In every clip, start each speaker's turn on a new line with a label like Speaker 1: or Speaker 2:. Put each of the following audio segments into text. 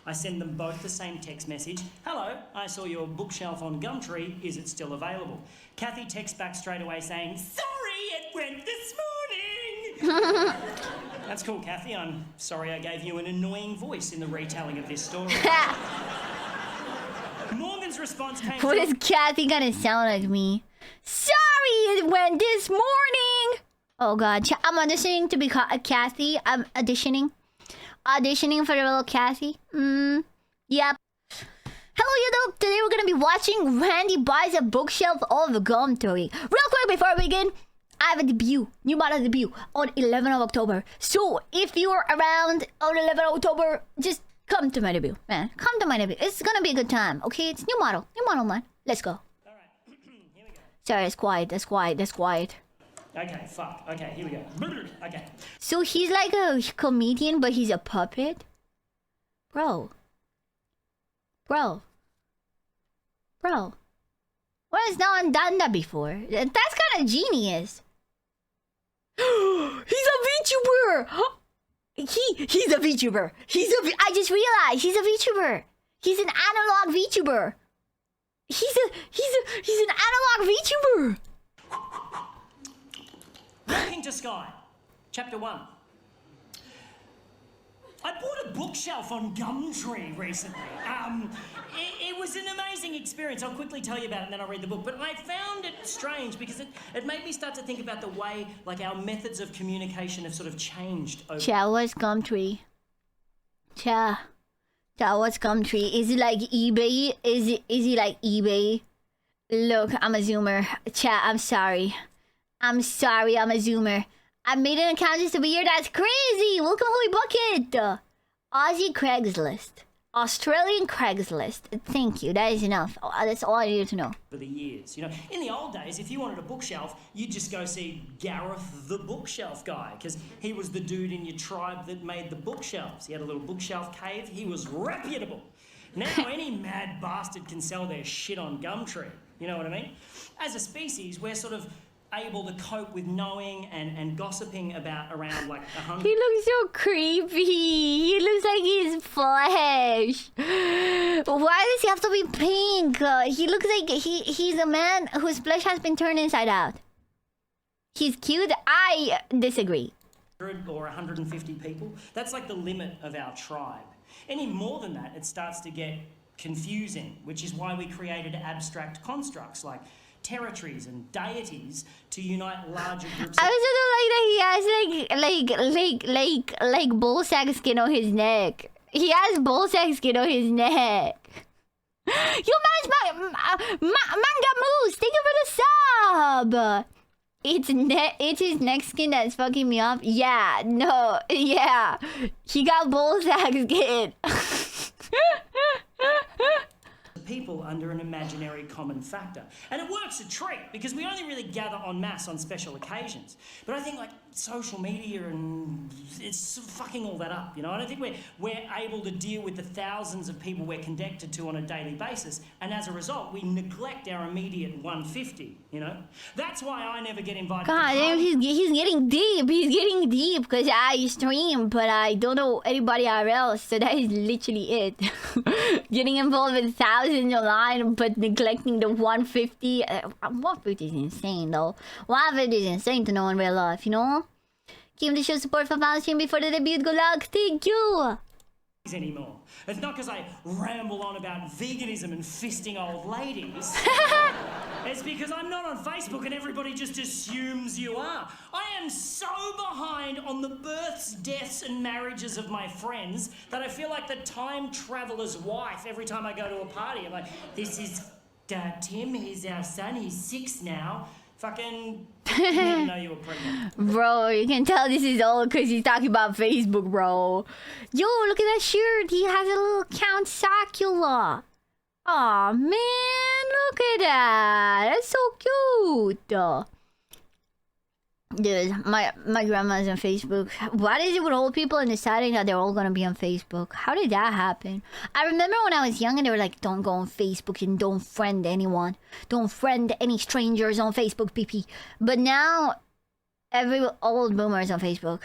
Speaker 1: I send them both the same text message. Hello, I saw your bookshelf on Gumtree. Is it still available? Kathy texts back straight away saying, sorry, it went this morning. That's cool, Kathy. I'm sorry I gave you an annoying voice in the retelling of this story. Morgan's response came
Speaker 2: What is Kathy gonna sound like me? Sorry it went this morning! Oh god, I'm auditioning to be Kathy. I'm auditioning. Auditioning for the role of Kathy. Yep. Hello YouTube! Today we're gonna be watching Randy buys a bookshelf of Gumtree. Real quick before we begin, I have a debut, new model debut on 11th of October. So if you're around on 11th of October, just come to my debut, man. Come to my debut. It's gonna be a good time, okay? It's new model, man. Let's go.
Speaker 1: Alright, here we go.
Speaker 2: Sorry, that's quiet.
Speaker 1: Okay, fuck. Okay, here we go. Okay.
Speaker 2: So he's like a comedian, but he's a puppet? Bro. Why has no one done that before? That's kind of genius. He's a VTuber! He's a VTuber. I just realized he's a VTuber. He's an analog VTuber. He's an analog VTuber.
Speaker 1: Walking to Sky, Chapter 1. I bought a bookshelf on Gumtree recently. It was an amazing experience. I'll quickly tell you about it and then I'll read the book. But I found it strange because it made me start to think about the way, like, our methods of communication have sort of changed over...
Speaker 2: What's Gumtree? What's Gumtree? Is it like eBay? Is it like eBay? Look, I'm a Zoomer. I'm sorry, I'm a Zoomer. I made an account just to be here. That's crazy. Welcome, Holy Bucket. Aussie Craigslist. Australian Craigslist. Thank you. That is enough. That's all I needed to know.
Speaker 1: For the years, you know, in the old days, if you wanted a bookshelf, you'd just go see Gareth the bookshelf guy, because he was the dude in your tribe that made the bookshelves. He had a little bookshelf cave. He was reputable. Now any mad bastard can sell their shit on Gumtree. You know what I mean? As a species, we're sort of able to cope with knowing and gossiping about around like 100...
Speaker 2: He looks so creepy. He looks like his flesh. Why does he have to be pink? He looks like he's a man whose flesh has been turned inside out. He's cute. I disagree.
Speaker 1: 100 or 150 people. That's like the limit of our tribe. Any more than that, it starts to get confusing, which is why we created abstract constructs like territories and deities to unite larger groups.
Speaker 2: I also don't like that he has like bull sack skin on his neck. He has bull sack skin on his neck. Yo, Manga Moose, thank you for the sub. It's his neck skin that's fucking me up. Yeah, no, yeah. He got bull sack skin.
Speaker 1: People under an imaginary common factor. And it works a treat because we only really gather en masse on special occasions. But I think like social media and it's fucking all that up, you know? I don't think we're able to deal with the thousands of people we're connected to on a daily basis, and as a result we neglect our immediate 150, you know? That's why I never get invited to parties.
Speaker 2: He's getting deep because I stream but I don't know anybody else, so that is literally it. Getting involved with thousands online but neglecting the 150. 150 is insane though. 150 is insane to know in real life, you know? Keep the show support for Valentine before the debut. Good luck. Thank you.
Speaker 1: Anymore. It's not because I ramble on about veganism and fisting old ladies. It's because I'm not on Facebook and everybody just assumes you are. I am so behind on the births, deaths and marriages of my friends that I feel like the time traveler's wife every time I go to a party. I'm like, this is Tim, he's our son, he's 6 now. Fucking didn't know you were pregnant.
Speaker 2: Bro, you can tell this is all because he's talking about Facebook, bro. Yo, look at that shirt. He has a little Count Sakula. Aw, man, look at that. That's so cute. Dude, my grandma's on Facebook. What is it with old people and deciding that they're all gonna be on Facebook? How did that happen? I remember when I was young and they were like, don't go on Facebook and don't friend anyone. Don't friend any strangers on Facebook, PP. But now, every old boomer is on Facebook.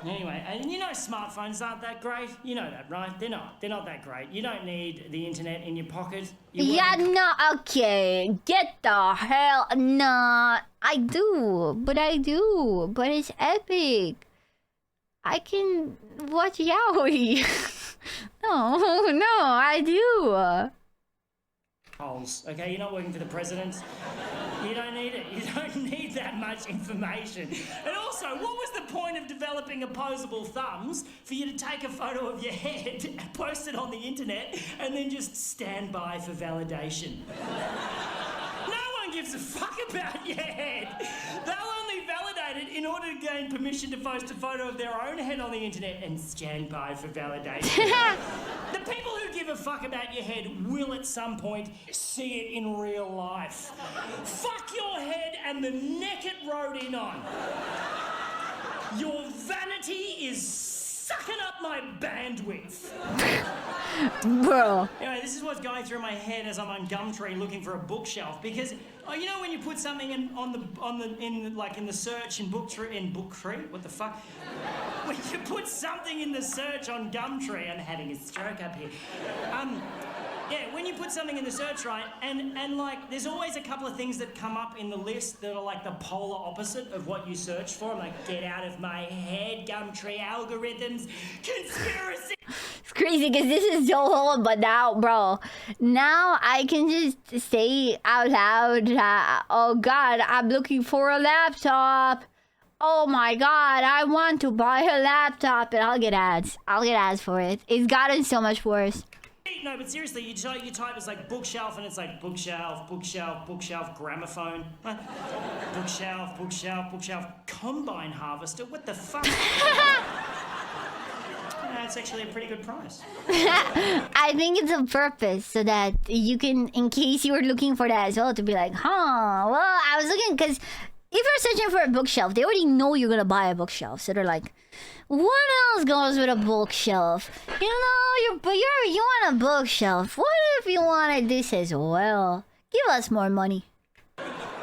Speaker 1: Anyway, and you know, smartphones aren't that great. You know that, right? They're not. They're not that great. You don't need the internet in your pocket.
Speaker 2: Yeah, no, okay. Get the hell. Nah, I do. But it's epic. I can watch yaoi. No, I do.
Speaker 1: Holes, okay? You're not working for the president. You don't need it. You don't need that much information. And also, what was the point of developing opposable thumbs for you to take a photo of your head, post it on the internet, and then just stand by for validation? No one gives a fuck about your head. They'll only validate it in order to gain permission to post a photo of their own head on the internet and stand by for validation. The people who give a fuck about your head will at some point see it in real life. Fuck your head and the neck it rode in on. Your vanity is sucking up my bandwidth.
Speaker 2: Bro.
Speaker 1: Anyway, this is what's going through my head as I'm on Gumtree looking for a bookshelf, because you know when you put something in the search in Booktree, what the fuck? When you put something in the search on Gumtree, I'm having a stroke up here. Yeah, when you put something in the search, right, and like, there's always a couple of things that come up in the list that are like the polar opposite of what you search for. I'm like, get out of my head, Gumtree algorithms, conspiracy.
Speaker 2: It's crazy because this is so old, but now, bro, now I can just say out loud, oh God, I'm looking for a laptop. Oh my God, I want to buy a laptop, and I'll get ads. I'll get ads for it. It's gotten so much worse.
Speaker 1: No, but seriously, you type it's like bookshelf, and it's like bookshelf, gramophone. Bookshelf, combine harvester. What the fuck? That's actually a pretty good price.
Speaker 2: I think it's on purpose so that you can, in case you were looking for that as well, to be like, well, I was looking, because if you're searching for a bookshelf, they already know you're gonna buy a bookshelf, so they're like, what else goes with a bookshelf? You know, you want a bookshelf. What if you wanted this as well? Give us more money.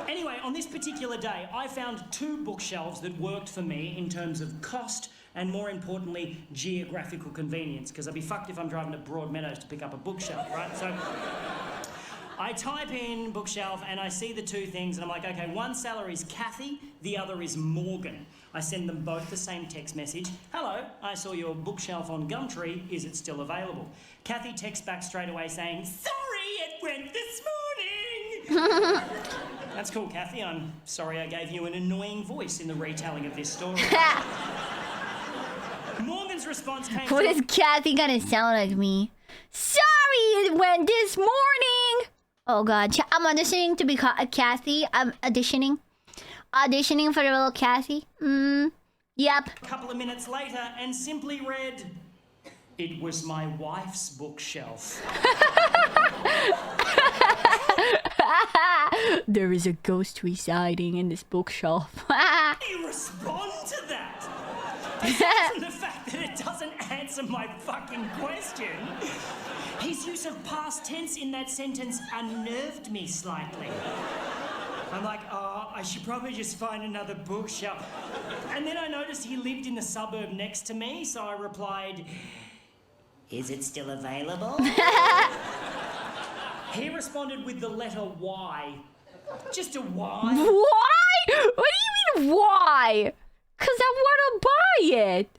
Speaker 1: Anyway, on this particular day, I found 2 bookshelves that worked for me in terms of cost and, more importantly, geographical convenience, because I'd be fucked if I'm driving to Broadmeadows to pick up a bookshelf, right? So I type in bookshelf and I see the 2 things, and I'm like, okay, one salary is Kathy, the other is Morgan. I send them both the same text message. Hello, I saw your bookshelf on Gumtree. Is it still available? Kathy texts back straight away saying, sorry, it went this morning. That's cool, Kathy. I'm sorry I gave you an annoying voice in the retelling of this story. Morgan's response came.
Speaker 2: What is Kathy gonna sound like me? Sorry, it went this morning. Oh God, I'm auditioning to be Kathy. I'm auditioning for the little Kathy. Yep.
Speaker 1: A couple of minutes later, and simply read, it was my wife's bookshelf.
Speaker 2: There is a ghost residing in this bookshelf.
Speaker 1: You respond to that. Aside from the fact that it doesn't answer my fucking question, his use of past tense in that sentence unnerved me slightly. I'm like, oh, I should probably just find another bookshelf. And then I noticed he lived in the suburb next to me, so I replied, is it still available? He responded with the letter Y. Just a Y.
Speaker 2: Why? What do you mean, why? Because I want to buy it.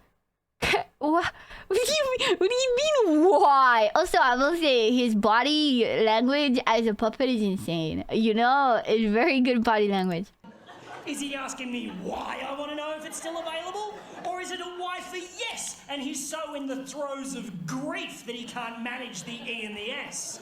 Speaker 2: What do you mean, why? Also, I will say his body language as a puppet is insane. You know, it's very good body language.
Speaker 1: Is he asking me why I want to know if it's still available? Or is it a Y for yes, and he's so in the throes of grief that he can't manage the E and the S?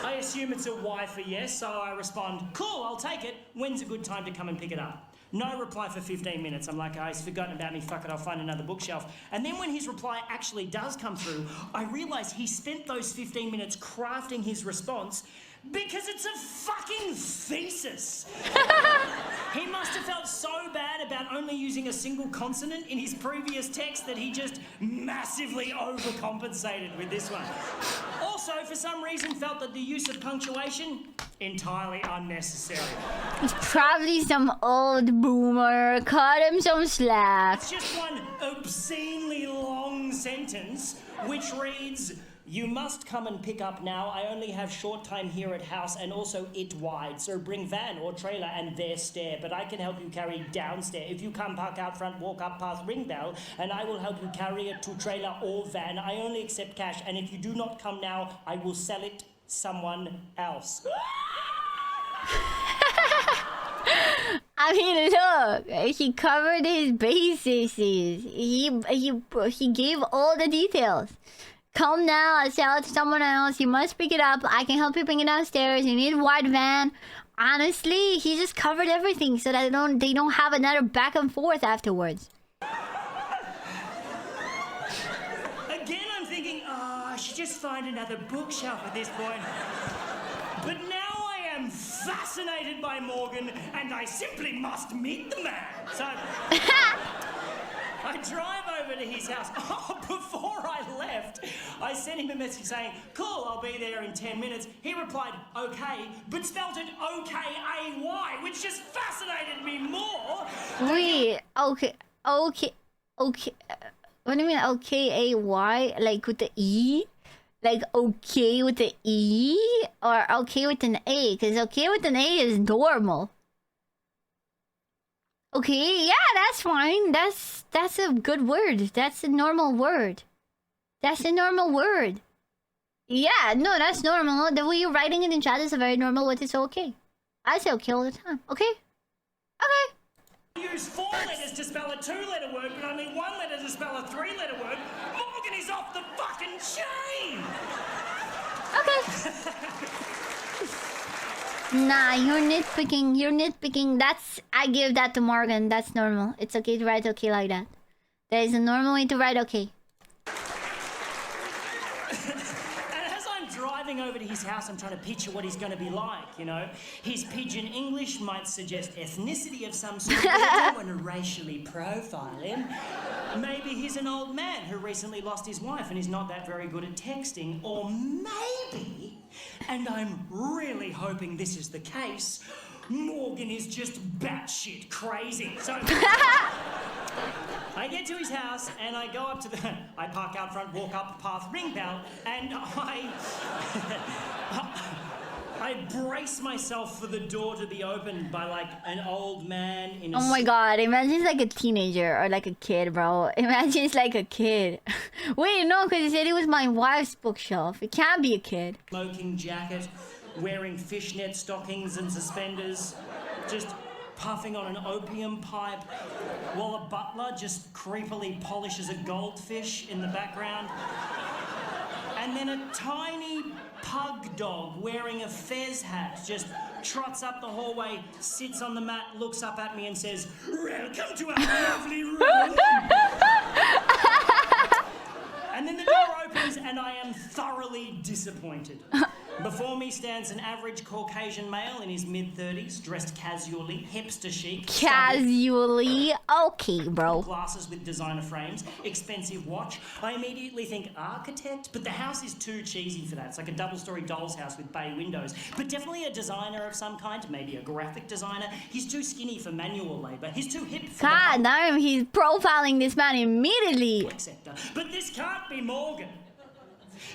Speaker 1: I assume it's a Y for yes, so I respond, cool, I'll take it. When's a good time to come and pick it up? No reply for 15 minutes. I'm like, oh, he's forgotten about me, fuck it, I'll find another bookshelf. And then when his reply actually does come through, I realise he spent those 15 minutes crafting his response because it's a fucking thesis. He must have felt so bad about only using a single consonant in his previous text that he just massively overcompensated with this one. Also, for some reason, felt that the use of punctuation entirely unnecessary.
Speaker 2: It's probably some old boomer. Cut him some slack.
Speaker 1: It's just one obscenely long sentence which reads, "You must come and pick up now. I only have short time here at house and also it wide. So bring van or trailer and there stair. But I can help you carry downstairs. If you come park out front, walk up past ring bell and I will help you carry it to trailer or van. I only accept cash and if you do not come now, I will sell it someone else."
Speaker 2: I mean, look, he covered his bases. He gave all the details. Come now, I'll sell it to someone else. You must pick it up. I can help you bring it downstairs. You need a wide van. Honestly, he just covered everything so that they don't have another back and forth afterwards.
Speaker 1: Again, I'm thinking, I should just find another bookshelf at this point. But now I am fascinated by Morgan, and I simply must meet the man. So I drive over to his house. Oh, before I left, I sent him a message saying, "Cool, I'll be there in 10 minutes." He replied, "Okay," but spelled it O-K-A-Y, which just fascinated me more.
Speaker 2: Wait, okay. What do you mean O-K-A-Y? Like with the E? Like okay with the E? Or okay with an A? Because okay with an A is normal. Okay, yeah, that's fine. That's a good word. That's a normal word. That's a normal word. Yeah, no, that's normal. The way you're writing it in chat is a very normal word. It's okay. I say okay all the time. Okay? Okay.
Speaker 1: Use 4 letters to spell a 2-letter word, but only 1 letter to spell a 3-letter word. Morgan is off the fucking chain!
Speaker 2: Okay. Nah, you're nitpicking. You're nitpicking. I give that to Morgan. That's normal. It's okay to write okay like that. There is a normal way to write okay.
Speaker 1: And as I'm driving over to his house, I'm trying to picture what he's going to be like, you know? His pidgin English might suggest ethnicity of some sort. I don't want to racially profile him. Maybe he's an old man who recently lost his wife and is not that very good at texting. Or maybe, and I'm really hoping this is the case, Morgan is just batshit crazy. So I get to his house and I go up to I park out front, walk up past ring bell, and I brace myself for the door to be opened by like an old man in a...
Speaker 2: Oh my god, imagine it's like a teenager or like a kid, bro. Imagine it's like a kid. Wait, no, because he said it was my wife's bookshelf. It can't be a kid.
Speaker 1: Smoking jacket, wearing fishnet stockings and suspenders, just puffing on an opium pipe, while a butler just creepily polishes a goldfish in the background. And then a tiny pug dog wearing a fez hat just trots up the hallway, sits on the mat, looks up at me and says, "Welcome to our lovely room." And then the door opens and I am thoroughly disappointed. Before me stands an average Caucasian male in his mid-30s, dressed casually, hipster chic.
Speaker 2: Casually? Okay, bro.
Speaker 1: Glasses with designer frames, expensive watch. I immediately think architect, but the house is too cheesy for that. It's like a double-story doll's house with bay windows. But definitely a designer of some kind, maybe a graphic designer. He's too skinny for manual labor. He's too hip for
Speaker 2: God damn, he's profiling this man immediately.
Speaker 1: public sector. But this can't be Morgan.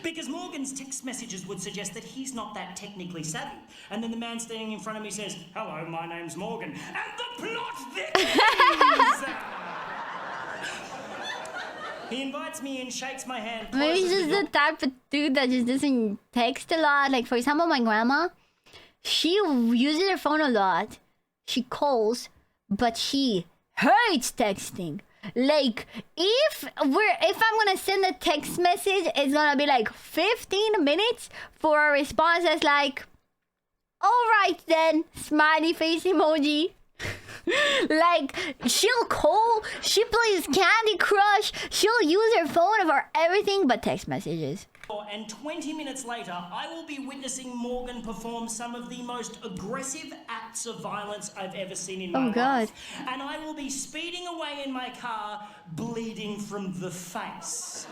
Speaker 1: Because Morgan's text messages would suggest that he's not that technically savvy. And then the man standing in front of me says, "Hello, my name's Morgan." And the plot thickens! He invites me in, shakes my hand,
Speaker 2: Maybe
Speaker 1: closes
Speaker 2: he's
Speaker 1: the
Speaker 2: just
Speaker 1: door.
Speaker 2: the type of dude that just doesn't text a lot. Like, for example, my grandma, she uses her phone a lot. She calls, but she hates texting. Like, if I'm gonna send a text message, it's gonna be like 15 minutes for a response that's like, "Alright then," smiley face emoji. Like, she'll call, she plays Candy Crush, she'll use her phone for everything but text messages.
Speaker 1: And 20 minutes later, I will be witnessing Morgan perform some of the most aggressive acts of violence I've ever seen in my
Speaker 2: Oh, God.
Speaker 1: life. And I will be speeding away in my car, bleeding from the face.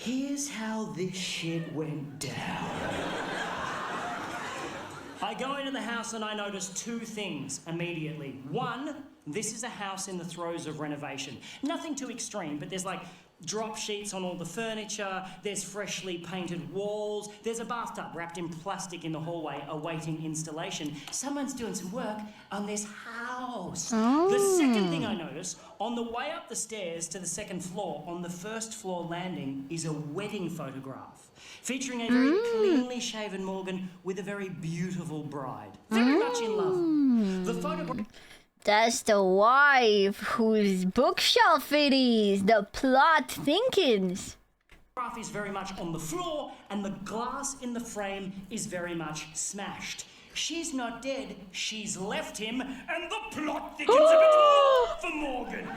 Speaker 1: Here's how this shit went down. I go into the house and I notice two things immediately. One, this is a house in the throes of renovation. Nothing too extreme, but there's like drop sheets on all the furniture, there's freshly painted walls, there's a bathtub wrapped in plastic in the hallway awaiting installation. Someone's doing some work on this house. The second thing I notice, on the way up the stairs to the second floor, on the first floor landing, is a wedding photograph featuring a very cleanly shaven Morgan with a very beautiful bride. Very much in love. The photograph...
Speaker 2: That's the wife whose bookshelf it is. The plot thinkings.
Speaker 1: Graph is very much on the floor and the glass in the frame is very much smashed. She's not dead, she's left him, and the plot thickens a bit more for Morgan.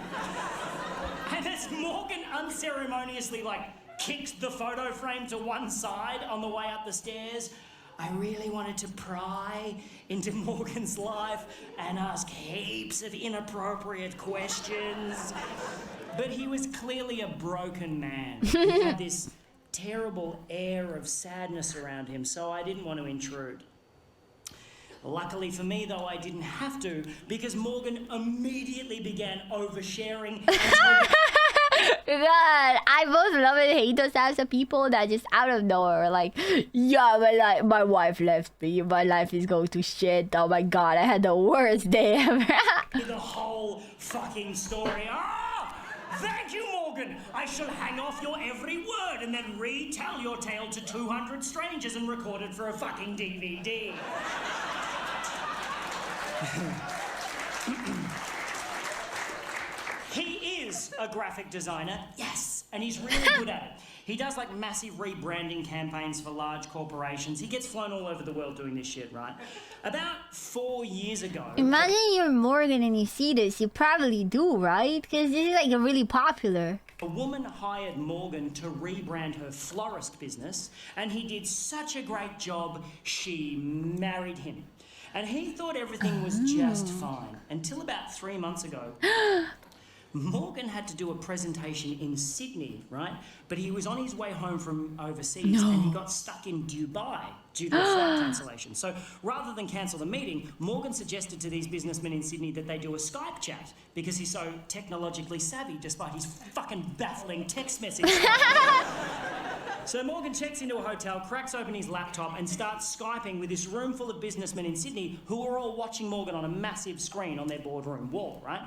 Speaker 1: And as Morgan unceremoniously kicks the photo frame to one side on the way up the stairs, I really wanted to pry into Morgan's life and ask heaps of inappropriate questions. But he was clearly a broken man. He had this terrible air of sadness around him, so I didn't want to intrude. Luckily for me, though, I didn't have to, because Morgan immediately began oversharing and
Speaker 2: God, I both love and hate those types of people that just out of nowhere yeah, my wife left me, my life is going to shit, oh my god, I had the worst day ever.
Speaker 1: the whole fucking story. Thank you, Morgan. I shall hang off your every word and then retell your tale to 200 strangers and record it for a fucking DVD. He is a graphic designer, yes, and he's really good at it. He does massive rebranding campaigns for large corporations. He gets flown all over the world doing this shit, right? About 4 years ago...
Speaker 2: Imagine you're Morgan and you see this, you probably do, right? Because this is really popular.
Speaker 1: A woman hired Morgan to rebrand her florist business, and he did such a great job, she married him. And he thought everything was just fine, until about 3 months ago. Morgan had to do a presentation in Sydney, right? But he was on his way home from overseas and he got stuck in Dubai due to a flight cancellation. So rather than cancel the meeting, Morgan suggested to these businessmen in Sydney that they do a Skype chat because he's so technologically savvy despite his fucking baffling text message. So Morgan checks into a hotel, cracks open his laptop and starts Skyping with this room full of businessmen in Sydney who are all watching Morgan on a massive screen on their boardroom wall, right?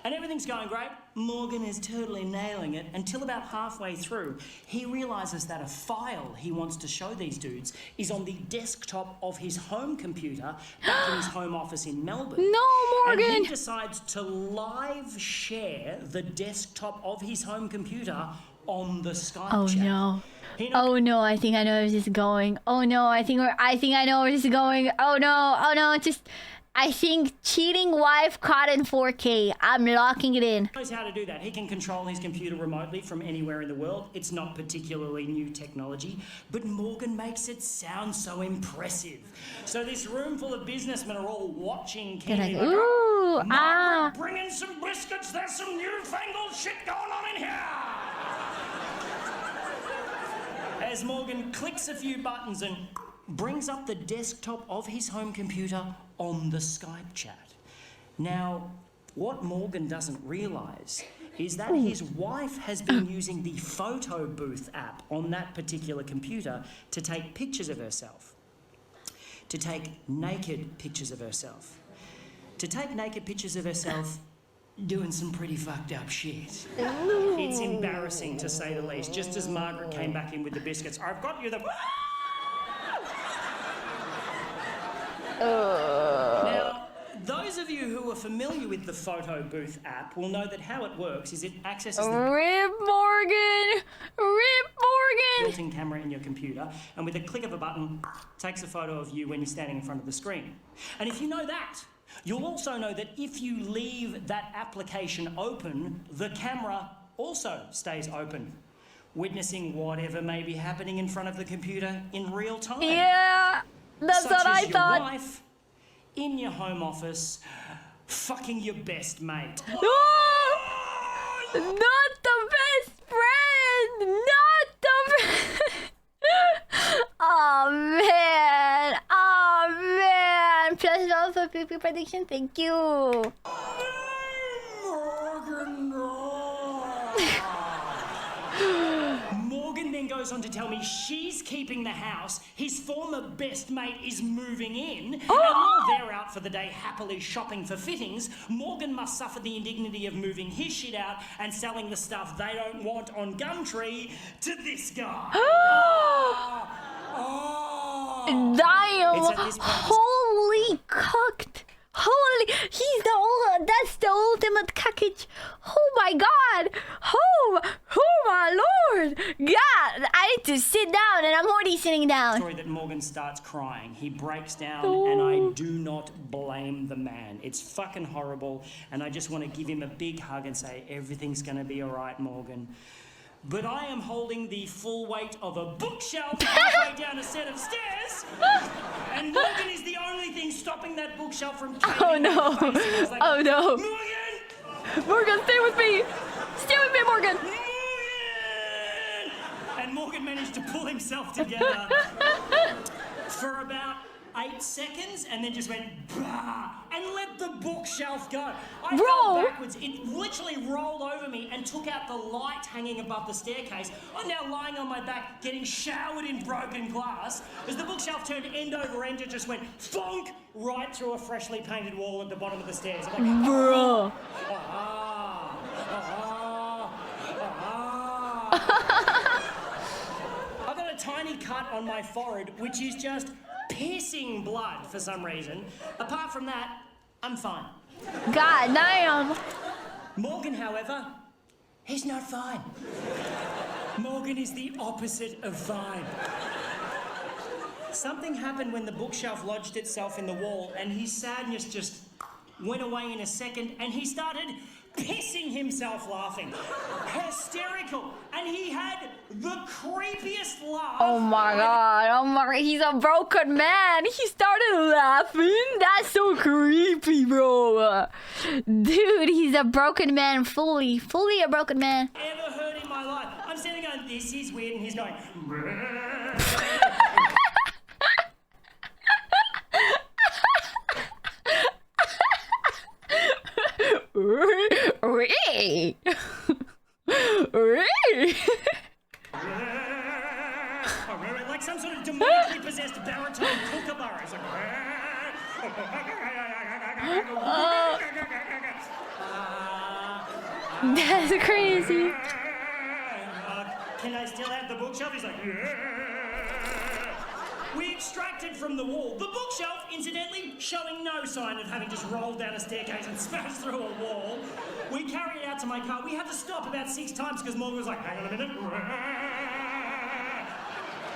Speaker 1: And everything's going great. Morgan is totally nailing it until about halfway through, he realises that a file he wants to show these dudes is on the desktop of his home computer back in his home office in Melbourne.
Speaker 2: No, Morgan!
Speaker 1: And he decides to live share the desktop of his home computer on the Skype chat.
Speaker 2: No. Oh no, I think I know where this is going. Oh no, I think I know where this is going. Oh no, I think cheating wife caught in 4K. I'm locking it in.
Speaker 1: He knows how to do that. He can control his computer remotely from anywhere in the world. It's not particularly new technology, but Morgan makes it sound so impressive. So this room full of businessmen are all watching keenly.
Speaker 2: Ooh,
Speaker 1: Margaret, bring in some biscuits. There's some newfangled shit going on in here. As Morgan clicks a few buttons and brings up the desktop of his home computer on the Skype chat. Now, what Morgan doesn't realise is that his wife has been using the photo booth app on that particular computer to take pictures of herself. To take naked pictures of herself. To take naked pictures of herself doing some pretty fucked up shit. It's embarrassing to say the least. Just as Margaret came back in with the biscuits, I've got you the... Now, those of you who are familiar with the photo booth app will know that how it works is it accesses the
Speaker 2: Rip Morgan!
Speaker 1: built-in camera in your computer, and with a click of a button, takes a photo of you when you're standing in front of the screen. And if you know that, you'll also know that if you leave that application open, the camera also stays open, witnessing whatever may be happening in front of the computer in real time.
Speaker 2: Yeah, that's
Speaker 1: Such
Speaker 2: what
Speaker 1: as
Speaker 2: I
Speaker 1: your
Speaker 2: thought.
Speaker 1: wife in your home office, fucking your best mate.
Speaker 2: No! Not the best friend! Not the love for Poopy prediction. Thank you.
Speaker 1: Morgan then goes on to tell me she's keeping the house, his former best mate is moving in, and while they're out for the day happily shopping for fittings, Morgan must suffer the indignity of moving his shit out and selling the stuff they don't want on Gumtree to this guy.
Speaker 2: Damn!
Speaker 1: It's at this point-
Speaker 2: Holy cocked! Holy, that's the ultimate cockage. Oh my god! Oh my lord! God, I need to sit down, and I'm already sitting down.
Speaker 1: Story that Morgan starts crying. He breaks down, and I do not blame the man. It's fucking horrible, and I just want to give him a big hug and say everything's gonna be alright, Morgan. But I am holding the full weight of a bookshelf halfway down a set of stairs, and Morgan is the only thing stopping that bookshelf from caving
Speaker 2: Oh no!
Speaker 1: in my face. And I was like,
Speaker 2: Oh no!
Speaker 1: Morgan!
Speaker 2: Morgan, stay with me! Stay with me, Morgan!
Speaker 1: Morgan! And Morgan managed to pull himself together for about 8 seconds and then just went bah and let the bookshelf go. I fell backwards. It literally rolled over me and took out the light hanging above the staircase. I'm now lying on my back getting showered in broken glass as the bookshelf turned end over end and just went thonk right through a freshly painted wall at the bottom of the stairs. I'm like,
Speaker 2: Bro.
Speaker 1: I've got a tiny cut on my forehead which is just piercing blood for some reason. Apart from that, I'm fine.
Speaker 2: God damn!
Speaker 1: Morgan, however, he's not fine. Morgan is the opposite of fine. Something happened when the bookshelf lodged itself in the wall and his sadness just went away in a second and he started pissing himself laughing. Hysterical. And he had the creepiest laugh.
Speaker 2: Oh my god, he's a broken man. He started laughing. That's so creepy, bro. Dude, he's a broken man, fully a broken man.
Speaker 1: Ever heard in my life. I'm sitting going, this is weird, and he's going. Like some sort of demonically possessed baritone kookaburra. It's like.
Speaker 2: That's crazy.
Speaker 1: Can I still have the bookshelf? He's like. We extracted from the wall. The bookshelf, incidentally, showing no sign of having just rolled down a staircase and smashed through a wall. We carried it out to my car. We had to stop about 6 times because Morgan was like, hang on a minute.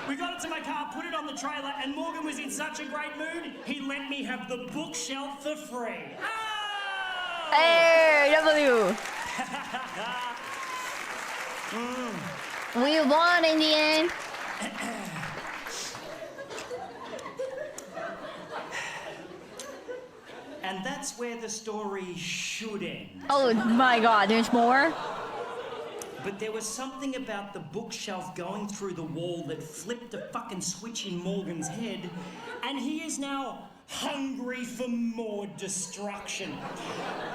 Speaker 1: We got it to my car, put it on the trailer, and Morgan was in such a great mood, he let me have the bookshelf for free. Oh!
Speaker 2: Hey, W. We won in the end.
Speaker 1: And that's where the story should end.
Speaker 2: Oh my god, there's more?
Speaker 1: But there was something about the bookshelf going through the wall that flipped a fucking switch in Morgan's head, and he is now hungry for more destruction.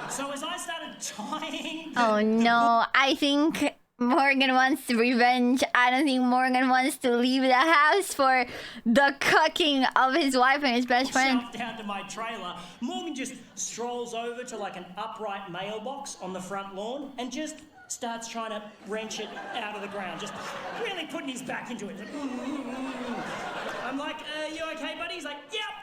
Speaker 1: So as I started tying...
Speaker 2: Oh no, I think Morgan wants revenge. I don't think Morgan wants to leave the house for the cucking of his wife and his best friend.
Speaker 1: Down to my trailer, Morgan just strolls over to like an upright mailbox on the front lawn and just starts trying to wrench it out of the ground, just really putting his back into it. I'm like, you okay, buddy? He's like, yep.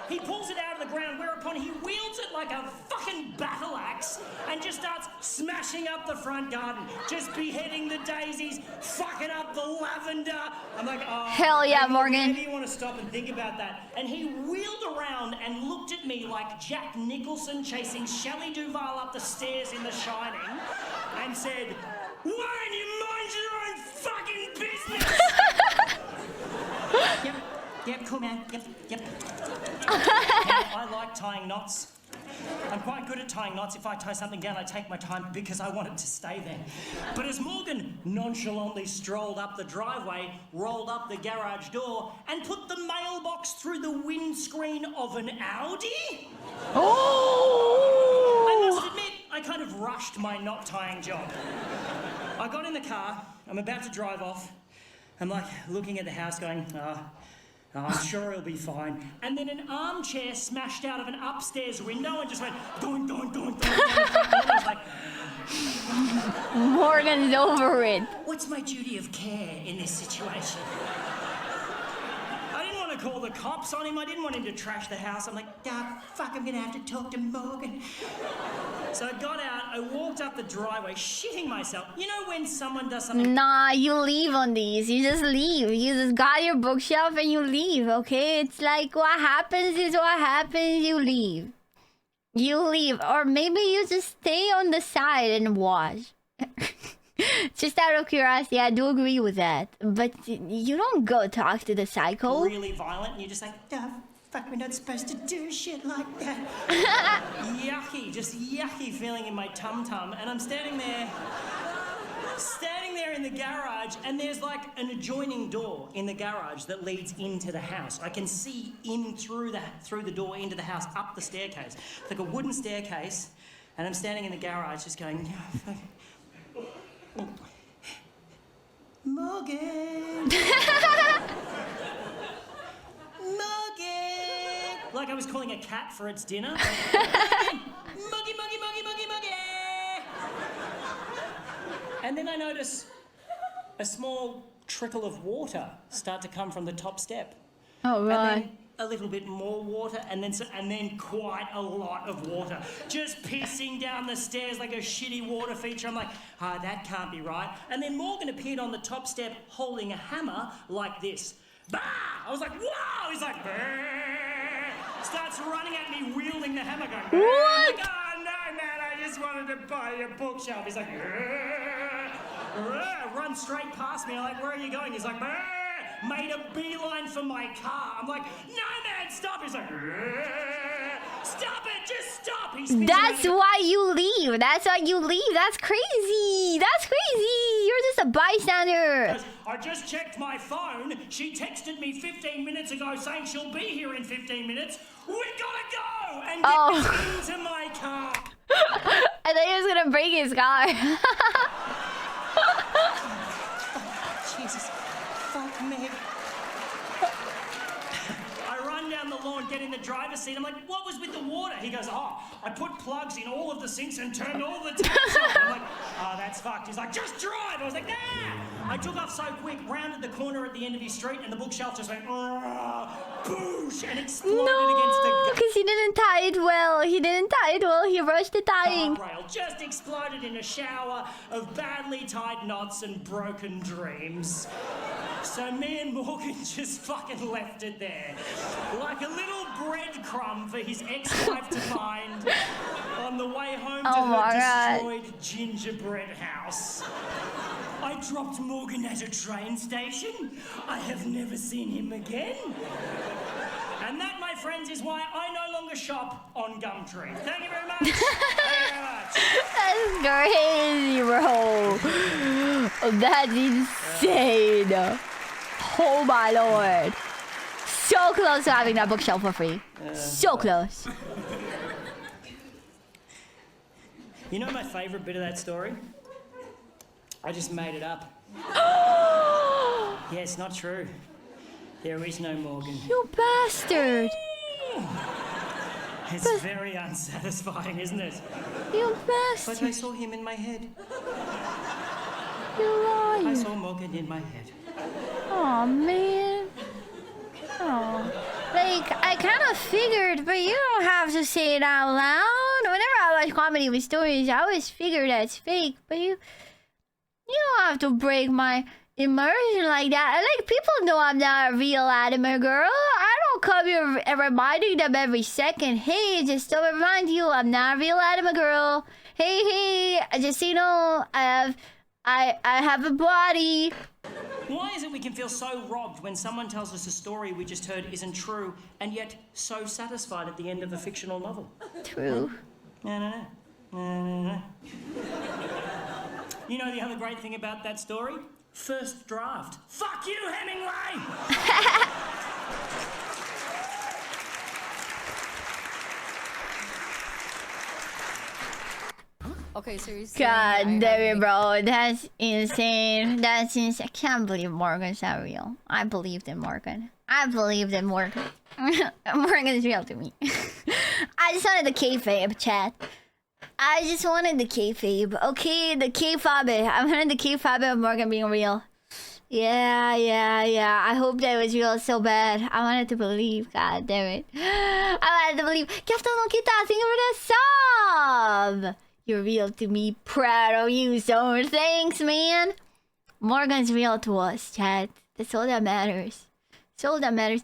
Speaker 1: He pulls it out of the ground, whereupon he wields it like a fucking battle axe and just starts smashing up the front garden, just beheading the daisies, fucking up the lavender. I'm like, oh,
Speaker 2: hell yeah, Morgan.
Speaker 1: Maybe you want to stop and think about that. And he wheeled around and looked at me like Jack Nicholson chasing Shelley Duvall up the stairs in The Shining and said, why don't you mind your own fucking business? Yep, cool, man. Yep. Now, I like tying knots. I'm quite good at tying knots. If I tie something down, I take my time because I want it to stay there. But as Morgan nonchalantly strolled up the driveway, rolled up the garage door, and put the mailbox through the windscreen of an Audi, I must admit, I kind of rushed my knot tying job. I got in the car, I'm about to drive off. I'm like looking at the house going, I'm sure it'll be fine. And then an armchair smashed out of an upstairs window and just went doink, doink, doink, doink. I was like,
Speaker 2: Morgan's over it.
Speaker 1: what's my duty of care in this situation? I didn't want to call the cops on him. I didn't want him to trash the house. I'm like, fuck, I'm going to have to talk to Morgan. So I got out, I walked up the driveway, shitting myself. You know when someone does something...
Speaker 2: Nah, you leave on these. You just leave. You just got your bookshelf and you leave, okay? It's like what happens is what happens. You leave. You leave. Or maybe you just stay on the side and watch. Just out of curiosity, I do agree with that. But you don't go talk to the psycho.
Speaker 1: Really violent, and you're just like, fuck, we're not supposed to do shit like that. Yucky, just yucky feeling in my tum-tum. And I'm standing there in the garage, and there's like an adjoining door in the garage that leads into the house. I can see in through the door into the house, up the staircase. It's like a wooden staircase, and I'm standing in the garage just going, Morgan! Morgan! Like I was calling a cat for its dinner. Muggy, muggy, muggy, muggy, muggy! And then I notice a small trickle of water start to come from the top step.
Speaker 2: Oh, right.
Speaker 1: And then a little bit more water, and then quite a lot of water. Just pissing down the stairs like a shitty water feature. I'm like, that can't be right. And then Morgan appeared on the top step holding a hammer like this. Bah! I was like, whoa! He's like, bah! Starts running at me, wielding the hammer, going, bah!
Speaker 2: What?
Speaker 1: I'm like, oh no, man, I just wanted to buy your bookshelf. He's like, run straight past me. I'm like, where are you going? He's like, bah! Made a beeline for my car. I'm like, no, man, stop. He's like, stop it, just stop.
Speaker 2: That's why you leave. That's why you leave. That's crazy. That's crazy. You're just a bystander.
Speaker 1: I just checked my phone. She texted me 15 minutes ago saying she'll be here in 15 minutes. We gotta go and get into my car.
Speaker 2: I thought he was gonna break his car.
Speaker 1: Jesus. Fuck me. I run down the lawn, get in the driver's seat. I'm like, what was with the water? He goes, I put plugs in all of the sinks and turned all the taps on. I'm like, that's fucked. He's like, just drive. I was like, nah. I took off so quick, rounded the corner at the end of his street, and the bookshelf just went, boosh, and exploded against the...
Speaker 2: because he didn't tie it well. He didn't tie it well. He rushed the tying.
Speaker 1: Guardrail just exploded in a shower of badly tied knots and broken dreams. So me and Morgan just fucking left it there. Like a little breadcrumb for his ex-wife to find on the way home to her destroyed gingerbread house. I dropped Morgan at a train station. I have never seen him again. And that, my friends, is why I no longer shop on Gumtree. Thank you very much. Thank you very much.
Speaker 2: That's crazy, bro. That's insane. Oh my lord. So close to having that bookshelf for free. So close.
Speaker 1: You know my favorite bit of that story? I just made it up. Yeah, it's not true. There is no Morgan.
Speaker 2: You bastard.
Speaker 1: It's very unsatisfying, isn't it?
Speaker 2: You
Speaker 1: But
Speaker 2: bastard.
Speaker 1: I saw him in my head.
Speaker 2: You're
Speaker 1: I
Speaker 2: lying.
Speaker 1: saw Morgan in my head.
Speaker 2: Oh man. Oh. Like, I kind of figured, but you don't have to say it out loud. Whenever I watch comedy with stories, I always figure that it's fake, but you don't have to break my immersion like that. Like, people know I'm not a real anime girl. I don't come here reminding them every second, hey, just to remind you, I'm not a real anime girl. Hey, just so you know, I have I have a body.
Speaker 1: Why is it we can feel so robbed when someone tells us a story we just heard isn't true, and yet so satisfied at the end of a fictional novel?
Speaker 2: True.
Speaker 1: No. You know the other great thing about that story? First draft. Fuck you, Hemingway!
Speaker 3: Okay, so you're saying
Speaker 2: God
Speaker 3: I
Speaker 2: damn
Speaker 3: have
Speaker 2: it, bro. That's insane. That's insane. I can't believe Morgan's not real. I believed in Morgan. Morgan is real to me. I just wanted the kayfabe, chat. I just wanted the kayfabe. Okay, the kayfabe. I wanted the kayfabe of Morgan being real. Yeah. I hope that was real so bad. I wanted to believe. God damn it. I wanted to believe. Captain Kita, thank you for the sub. You're real to me. Proud of you, so thanks, man. Morgan's real to us, chat. That's all that matters. That's all that matters.